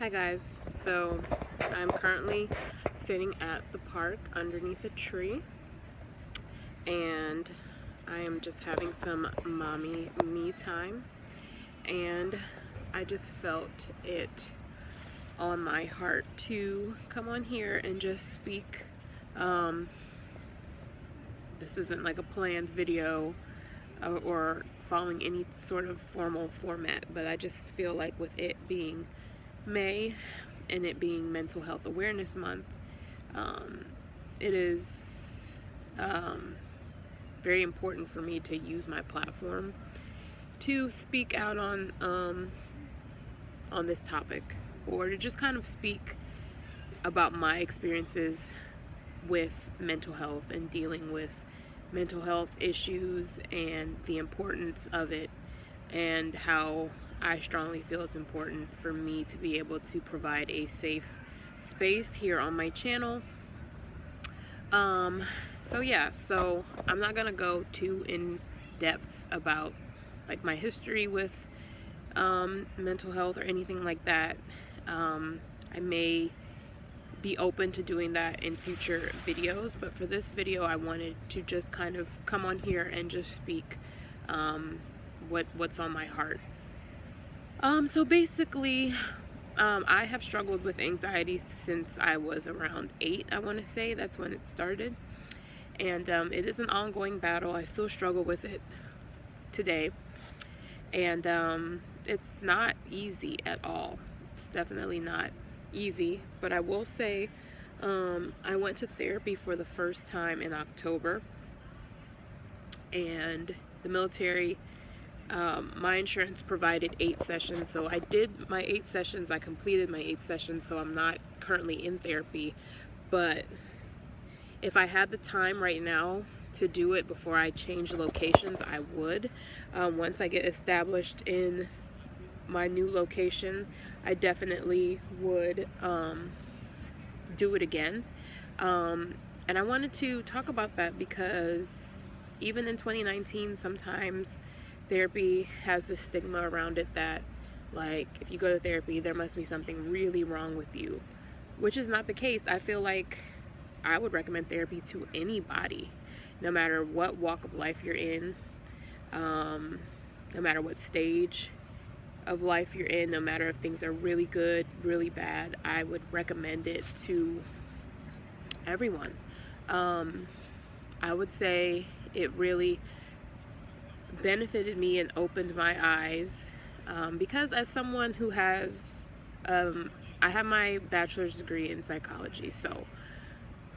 Hi guys, so I'm currently sitting at the park underneath a tree and I am just having some mommy me time, and I just felt it on my heart to come on here and just speak. This isn't like a planned video or following any sort of formal format, but I just feel like with it being May and it being Mental Health Awareness Month, it is very important for me to use my platform to speak out on this topic, or to just kind of speak about my experiences with mental health and dealing with mental health issues and the importance of it, and how I strongly feel it's important for me to be able to provide a safe space here on my channel. So I'm not gonna go too in depth about like my history with mental health or anything like that. I may be open to doing that in future videos, but for this video I wanted to just kind of come on here and just speak what's on my heart. So basically, I have struggled with anxiety since I was around 8, I want to say. That's when it started. And it is an ongoing battle. I still struggle with it today. And it's not easy at all. It's definitely not easy. But I will say, I went to therapy for the first time in October. And the military, my insurance provided 8 sessions, so I did my 8 sessions. I completed my 8 sessions, so I'm not currently in therapy. But if I had the time right now to do it before I change locations, I would. Once I get established in my new location, I definitely would do it again. And I wanted to talk about that because even in 2019, sometimes therapy has this stigma around it that, like, if you go to therapy, there must be something really wrong with you, which is not the case. I feel like I would recommend therapy to anybody, no matter what walk of life you're in, no matter what stage of life you're in, no matter if things are really good, really bad. I would recommend it to everyone. I would say it really benefited me and opened my eyes, because as someone who has I have my bachelor's degree in psychology, so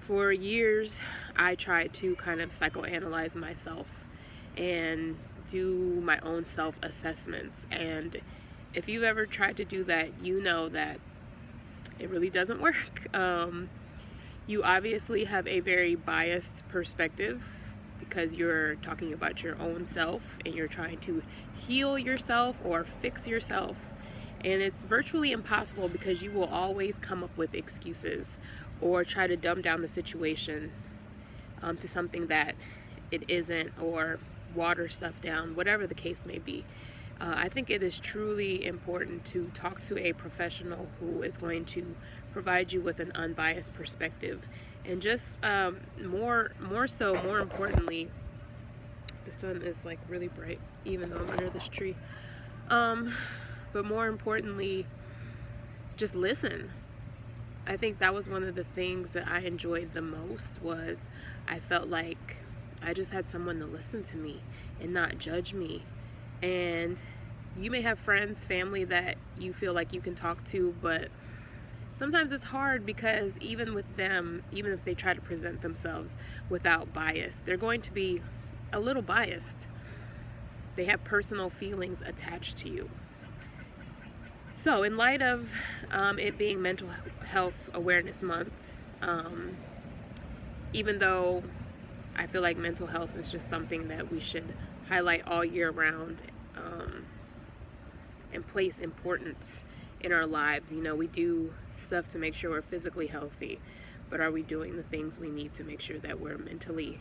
for years I tried to kind of psychoanalyze myself and do my own self-assessments. And if you've ever tried to do that, you know that it really doesn't work. You obviously have a very biased perspective because you're talking about your own self and you're trying to heal yourself or fix yourself. And it's virtually impossible because you will always come up with excuses or try to dumb down the situation to something that it isn't, or water stuff down, whatever the case may be. I think it is truly important to talk to a professional who is going to provide you with an unbiased perspective. And just more importantly, the sun is like really bright even though I'm under this tree. But more importantly, just listen. I think that was one of the things that I enjoyed the most, was I felt like I just had someone to listen to me and not judge me. And you may have friends, family that you feel like you can talk to, but sometimes it's hard because even with them, even if they try to present themselves without bias, they're going to be a little biased. They have personal feelings attached to you. So in light of it being Mental Health Awareness Month, even though I feel like mental health is just something that we should highlight all year round, and place importance in our lives. You know, we do stuff to make sure we're physically healthy, but are we doing the things we need to make sure that we're mentally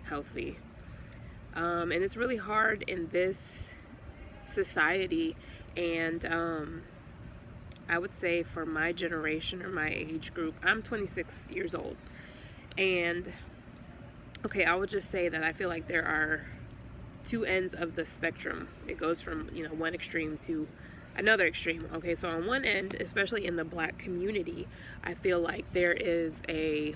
healthy? And it's really hard in this society, and I would say for my generation or my age group, I'm 26 years old. And okay, I would just say that I feel like there are two ends of the spectrum. It goes from, one extreme to another extreme. Okay, so on one end, especially in the Black community, I feel like there is a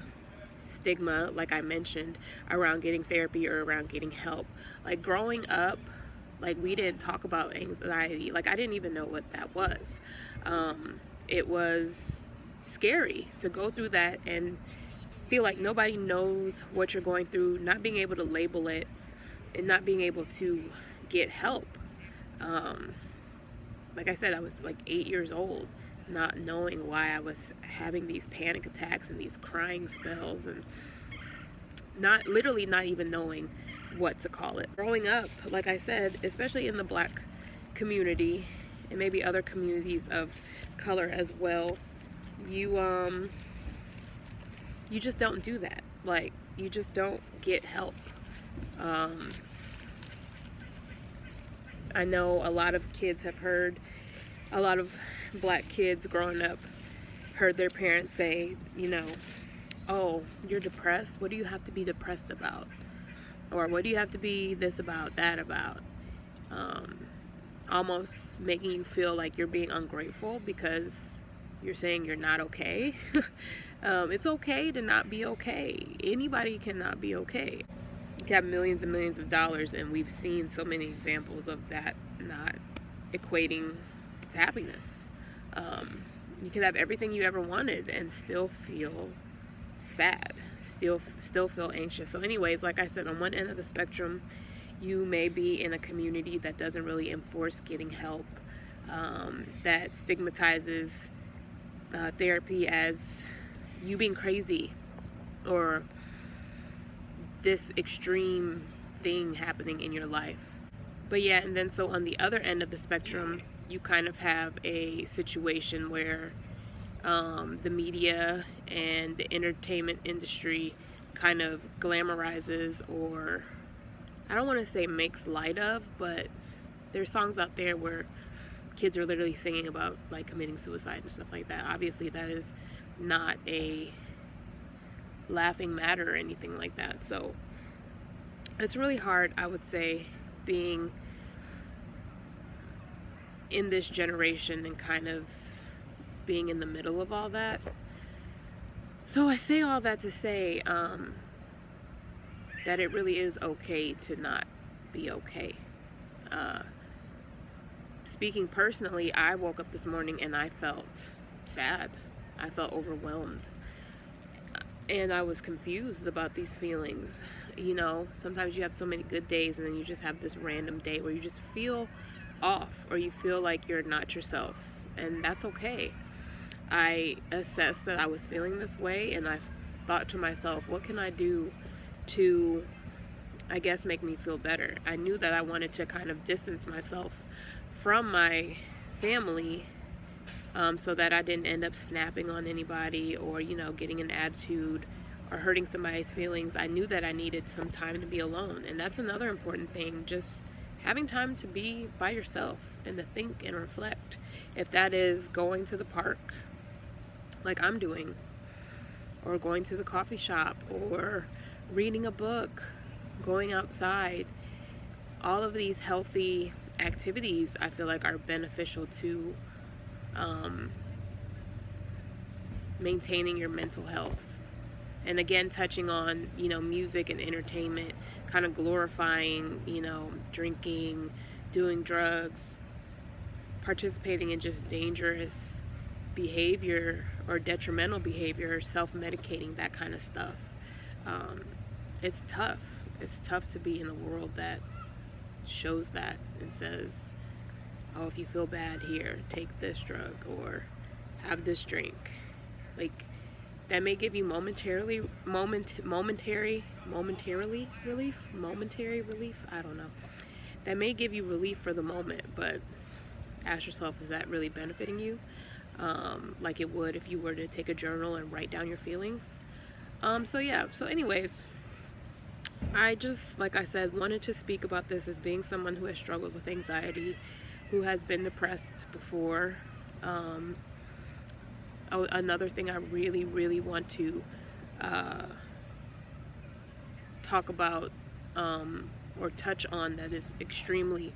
stigma, like I mentioned, around getting therapy or around getting help. Like growing up, like we didn't talk about anxiety. Like I didn't even know what that was. It was scary to go through that and feel like nobody knows what you're going through, not being able to label it and not being able to get help. Like I said, I was like 8 years old, not knowing why I was having these panic attacks and these crying spells, and not even knowing what to call it. Growing up, like I said, especially in the Black community and maybe other communities of color as well, you just don't do that. Like, you just don't get help. I know a lot of kids have heard, a lot of Black kids growing up heard their parents say, oh, you're depressed? What do you have to be depressed about? Or what do you have to be this about, that about? Almost making you feel like you're being ungrateful because you're saying you're not okay. It's okay to not be okay. Anybody cannot be okay. You can have millions and millions of dollars, and we've seen so many examples of that not equating to happiness. You could have everything you ever wanted and still feel sad, still feel anxious. So anyways, like I said, on one end of the spectrum, you may be in a community that doesn't really enforce getting help, that stigmatizes therapy as you being crazy or this extreme thing happening in your life. But yeah, and then so on the other end of the spectrum, you kind of have a situation where the media and the entertainment industry kind of glamorizes, or I don't want to say makes light of, but there's songs out there where kids are literally singing about like committing suicide and stuff like that. Obviously that is not a laughing matter or anything like that. So it's really hard, I would say, being in this generation and kind of being in the middle of all that. So I say all that to say that it really is okay to not be okay. Speaking personally, I woke up this morning and I felt sad. I felt overwhelmed. And I was confused about these feelings. Sometimes you have so many good days and then you just have this random day where you just feel off or you feel like you're not yourself. And that's okay. I assessed that I was feeling this way and I thought to myself, what can I do to, I guess, make me feel better? I knew that I wanted to kind of distance myself from my family so that I didn't end up snapping on anybody or, getting an attitude or hurting somebody's feelings. I knew that I needed some time to be alone. And that's another important thing, just having time to be by yourself and to think and reflect. If that is going to the park, like I'm doing, or going to the coffee shop, or reading a book, going outside, all of these healthy activities I feel like are beneficial to maintaining your mental health. And again, touching on, music and entertainment, kind of glorifying, drinking, doing drugs, participating in just dangerous behavior or detrimental behavior, self-medicating, that kind of stuff. It's tough. It's tough to be in a world that shows that and says, oh, if you feel bad, here, take this drug or have this drink. Like, that may give you momentary relief, I don't know. That may give you relief for the moment, but ask yourself, is that really benefiting you? Like it would if you were to take a journal and write down your feelings. So anyways, I just, like I said, wanted to speak about this as being someone who has struggled with anxiety, who has been depressed before, another thing I really, really want to uh, talk about, or touch on, that is extremely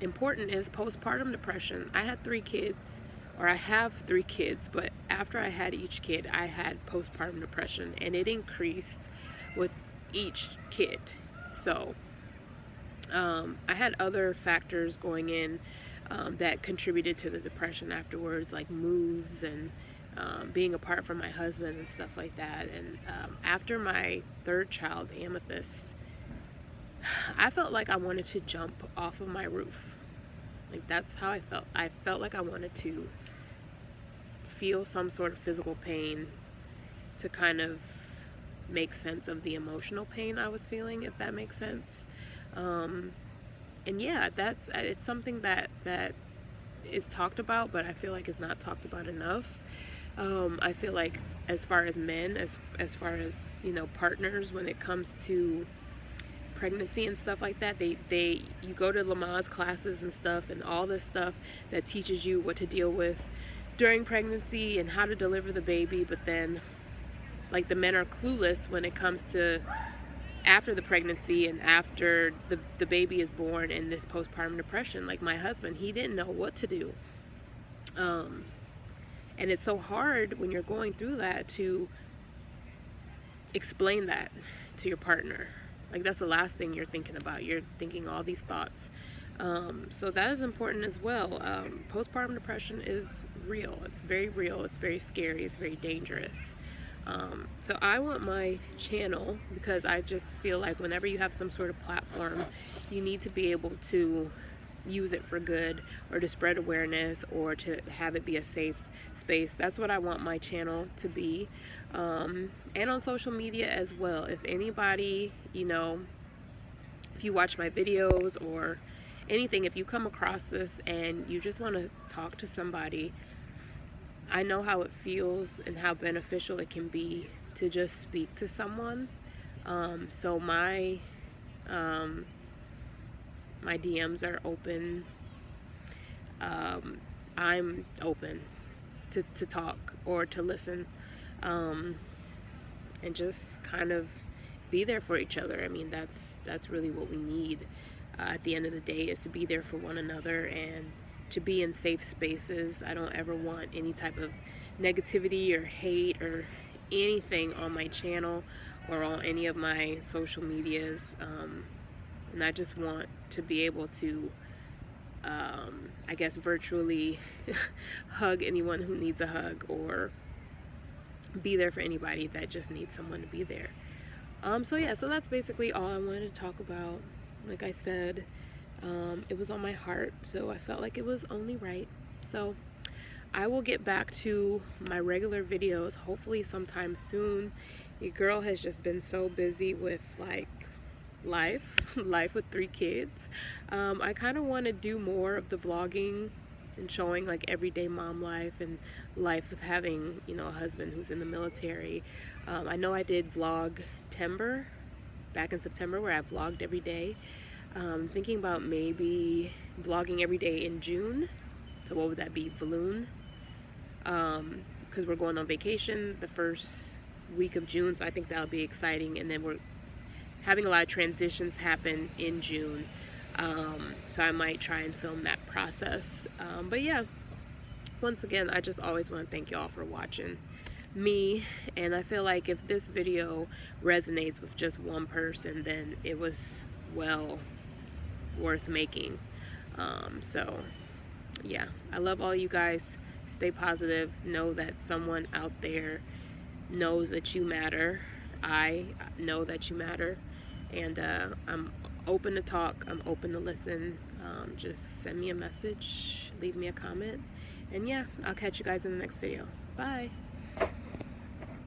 important, is postpartum depression. I had 3 kids, or I have 3 kids, but after I had each kid, I had postpartum depression, and it increased with each kid. So I had other factors going in that contributed to the depression afterwards, like moves and being apart from my husband and stuff like that. And after my 3rd child, Amethyst, I felt like I wanted to jump off of my roof. Like, that's how I felt. I felt like I wanted to feel some sort of physical pain to kind of make sense of the emotional pain I was feeling, if that makes sense. And yeah, it's something that is talked about, but I feel like it's not talked about enough. I feel like as far as men, as far as, you know, partners, when it comes to pregnancy and stuff like that, you go to Lamaze classes and stuff, and all this stuff that teaches you what to deal with during pregnancy and how to deliver the baby, but then, like, the men are clueless when it comes to after the pregnancy and after the baby is born, and this postpartum depression. Like, my husband, he didn't know what to do. And it's so hard when you're going through that to explain that to your partner. Like, that's the last thing you're thinking about. You're thinking all these thoughts. So that is important as well. Postpartum depression is real. It's very real. It's very scary. It's very dangerous. So I want my channel, because I just feel like whenever you have some sort of platform, you need to be able to use it for good, or to spread awareness, or to have it be a safe space. That's what I want my channel to be. And on social media as well. If anybody, you know, if you watch my videos or anything, if you come across this and you just want to talk to somebody, I know how it feels and how beneficial it can be to just speak to someone. So my DMs are open. I'm open to talk or to listen, and just kind of be there for each other. I mean, that's really what we need at the end of the day, is to be there for one another and to be in safe spaces. I don't ever want any type of negativity or hate or anything on my channel or on any of my social medias. And I just want to be able to, I guess, virtually hug anyone who needs a hug, or be there for anybody that just needs someone to be there. So yeah, so that's basically all I wanted to talk about. Like I said, it was on my heart, so I felt like it was only right. So I will get back to my regular videos hopefully sometime soon. Your girl has just been so busy with, like, life with 3 kids. I kind of want to do more of the vlogging and showing, like, everyday mom life and life with having, you know, a husband who's in the military. I know I did vlog Timber back in September, where I vlogged every day. Thinking about maybe vlogging every day in June. So what would that be? Vloon. Because we're going on vacation the first week of June, so I think that'll be exciting. And then we're having a lot of transitions happen in June, so I might try and film that process. But yeah, once again, I just always want to thank y'all for watching me, and I feel like if this video resonates with just one person, then it was well worth making. So yeah, I love all you guys. Stay positive. Know that someone out there knows that you matter. I know that you matter, and I'm open to talk. I'm open to listen. Just send me a message, leave me a comment, and yeah, I'll catch you guys in the next video. Bye.